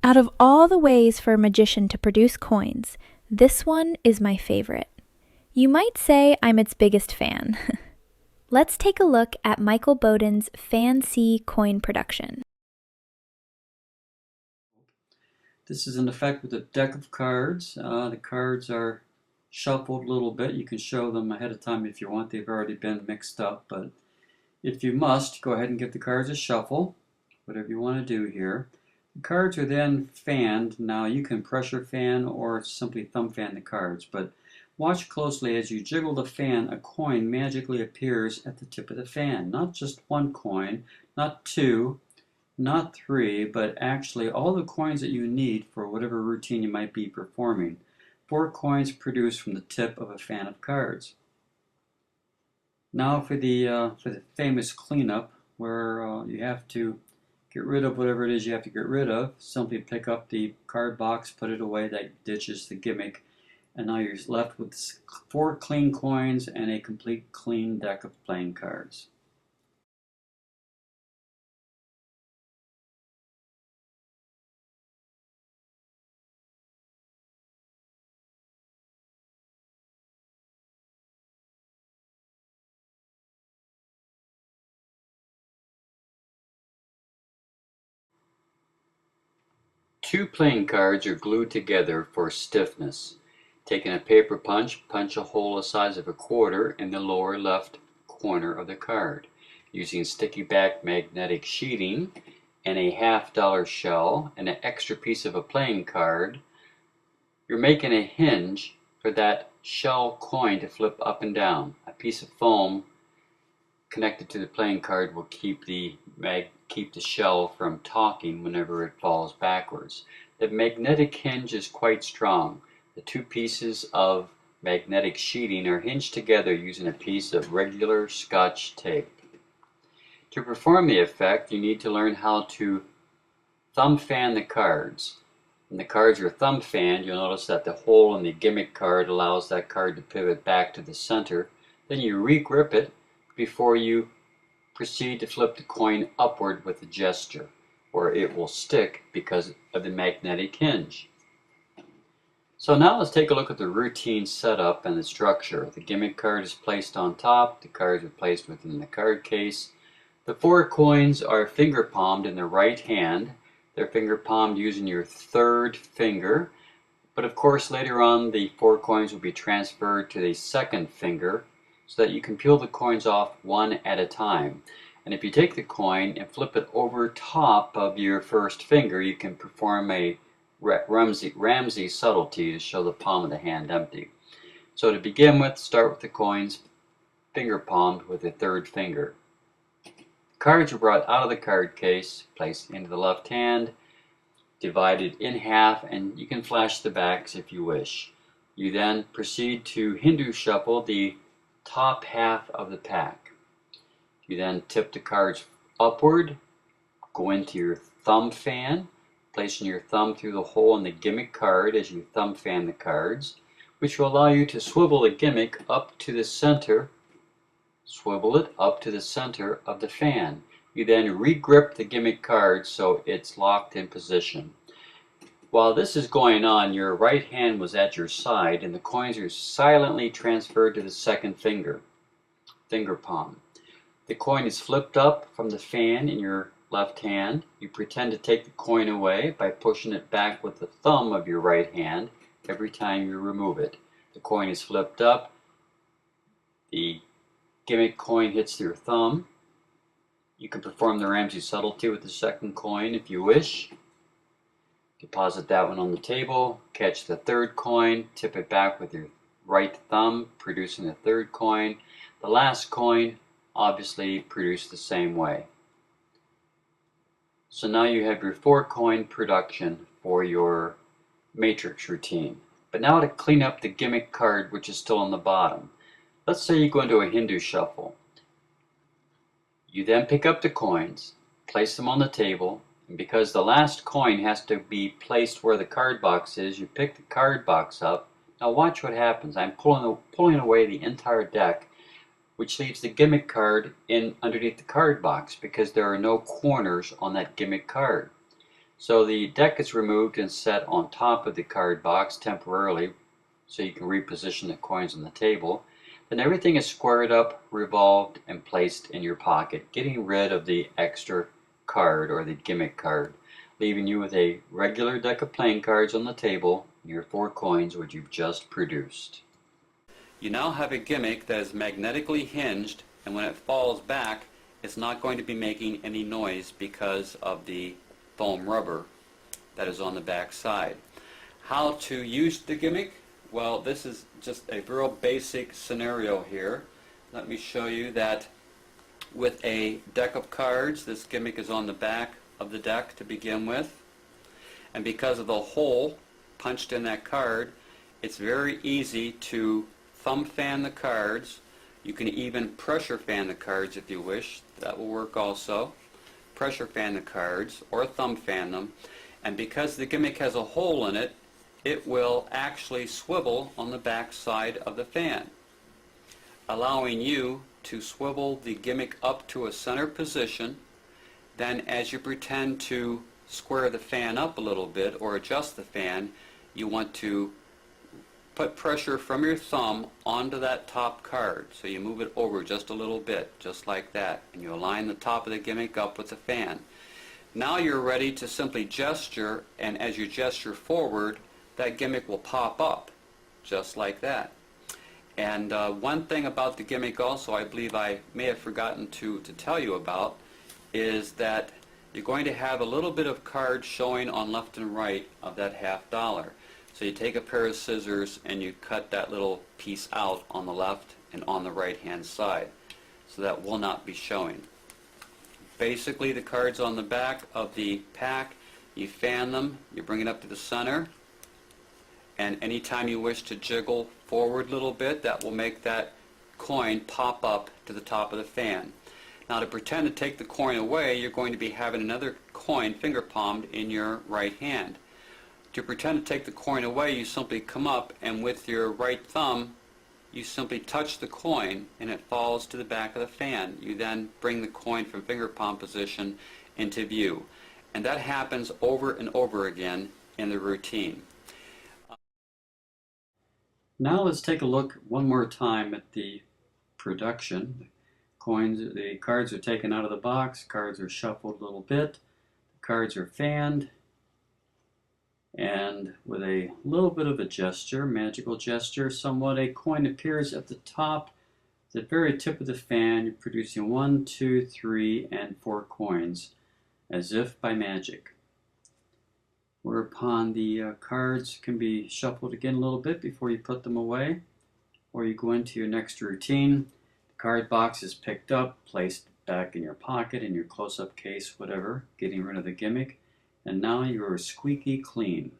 Out of all the ways for a magician to produce coins, this one is my favorite. You might say I'm its biggest fan. Let's take a look at Michael Boden's Fan-C coin production. This is an effect with a deck of cards. The cards are shuffled a little bit. You can show them ahead of time if you want. They've already been mixed up, but if you must, go ahead and give the cards a shuffle, whatever you want to do here. The cards are then fanned. Now you can pressure fan or simply thumb fan the cards, but watch closely as you jiggle the fan, a coin magically appears at the tip of the fan. Not just one coin, not two, not three, but actually all the coins that you need for whatever routine you might be performing. 4 coins produced from the tip of a fan of cards. Now for the famous cleanup, where you have to get rid of whatever it is you have to get rid of. Simply pick up the card box, put it away. That ditches the gimmick, and now you're left with 4 clean coins and a complete clean deck of playing cards. Two playing cards are glued together for stiffness. Taking a paper punch, punch a hole the size of a quarter in the lower left corner of the card. Using sticky back magnetic sheeting and a $1/2 shell and an extra piece of a playing card, you're making a hinge for that shell coin to flip up and down. A piece of foam connected to the playing card will keep the shell from talking whenever it falls backwards. The magnetic hinge is quite strong. The 2 pieces of magnetic sheeting are hinged together using a piece of regular Scotch tape. To perform the effect, you need to learn how to thumb fan the cards. When the cards are thumb fanned, you'll notice that the hole in the gimmick card allows that card to pivot back to the center. Then you re-grip it before you proceed to flip the coin upward with a gesture, where it will stick because of the magnetic hinge. So now let's take a look at the routine setup and the structure. The gimmick card is placed on top, the cards are placed within the card case. The 4 coins are finger palmed in the right hand. They're finger palmed using your 3rd finger, but of course later on the 4 coins will be transferred to the 2nd finger, so that you can peel the coins off one at a time. And if you take the coin and flip it over top of your 1st finger, you can perform a Ramsey subtlety to show the palm of the hand empty. So to begin with, start with the coins finger palmed with the 3rd finger. Cards are brought out of the card case, placed into the left hand, divided in half, and you can flash the backs if you wish. You then proceed to Hindu shuffle the top half of the pack. You then tip the cards upward, go into your thumb fan, placing your thumb through the hole in the gimmick card as you thumb fan the cards, which will allow you to swivel the gimmick up to the center, swivel it up to the center of the fan. You then re-grip the gimmick card so it's locked in position. While this is going on, your right hand was at your side and the coins are silently transferred to the 2nd finger palm. The coin is flipped up from the fan in your left hand. You pretend to take the coin away by pushing it back with the thumb of your right hand every time you remove it. The coin is flipped up. The gimmick coin hits your thumb. You can perform the Ramsey subtlety with the 2nd coin if you wish. Deposit that one on the table, catch the 3rd coin, tip it back with your right thumb, producing the 3rd coin. The last coin obviously produced the same way. So now you have your 4-coin production for your matrix routine. But now to clean up the gimmick card which is still on the bottom. Let's say you go into a Hindu shuffle. You then pick up the coins, place them on the table, and because the last coin has to be placed where the card box is, you pick the card box up. Now watch what happens. I'm pulling away the entire deck, which leaves the gimmick card in underneath the card box because there are no corners on that gimmick card. So the deck is removed and set on top of the card box temporarily so you can reposition the coins on the table. Then everything is squared up, revolved, and placed in your pocket, getting rid of the extra card or the gimmick card, leaving you with a regular deck of playing cards on the table and your 4 coins which you've just produced. You now have a gimmick that is magnetically hinged, and when it falls back, it's not going to be making any noise because of the foam rubber that is on the back side. How to use the gimmick? Well, this is just a real basic scenario here. Let me show you that with a deck of cards, this gimmick is on the back of the deck to begin with. And because of the hole punched in that card, it's very easy to thumb fan the cards. You can even pressure fan the cards if you wish. That will work also. Pressure fan the cards or thumb fan them. And because the gimmick has a hole in it, it will actually swivel on the back side of the fan, allowing you to swivel the gimmick up to a center position. Then as you pretend to square the fan up a little bit or adjust the fan, you want to put pressure from your thumb onto that top card. So you move it over just a little bit, just like that, and you align the top of the gimmick up with the fan. Now you're ready to simply gesture, and as you gesture forward, that gimmick will pop up, just like that. And one thing about the gimmick also, I believe I may have forgotten to tell you about, is that you're going to have a little bit of card showing on left and right of that $50. So you take a pair of scissors and you cut that little piece out on the left and on the right hand side. So that will not be showing. Basically the cards on the back of the pack, you fan them, you bring it up to the center, and anytime you wish to jiggle forward a little bit, that will make that coin pop up to the top of the fan. Now to pretend to take the coin away, you're going to be having another coin finger palmed in your right hand. To pretend to take the coin away, you simply come up and with your right thumb, you simply touch the coin and it falls to the back of the fan. You then bring the coin from finger palm position into view. And that happens over and over again in the routine. Now let's take a look one more time at the production. The cards are taken out of the box, cards are shuffled a little bit, the cards are fanned, and with a little bit of a gesture, magical gesture, somewhat, a coin appears at the top, the very tip of the fan, producing 1, 2, 3, and 4 coins, as if by magic. Whereupon the cards can be shuffled again a little bit before you put them away, or you go into your next routine. The card box is picked up, placed back in your pocket, in your close-up case, whatever, getting rid of the gimmick, and now you are squeaky clean.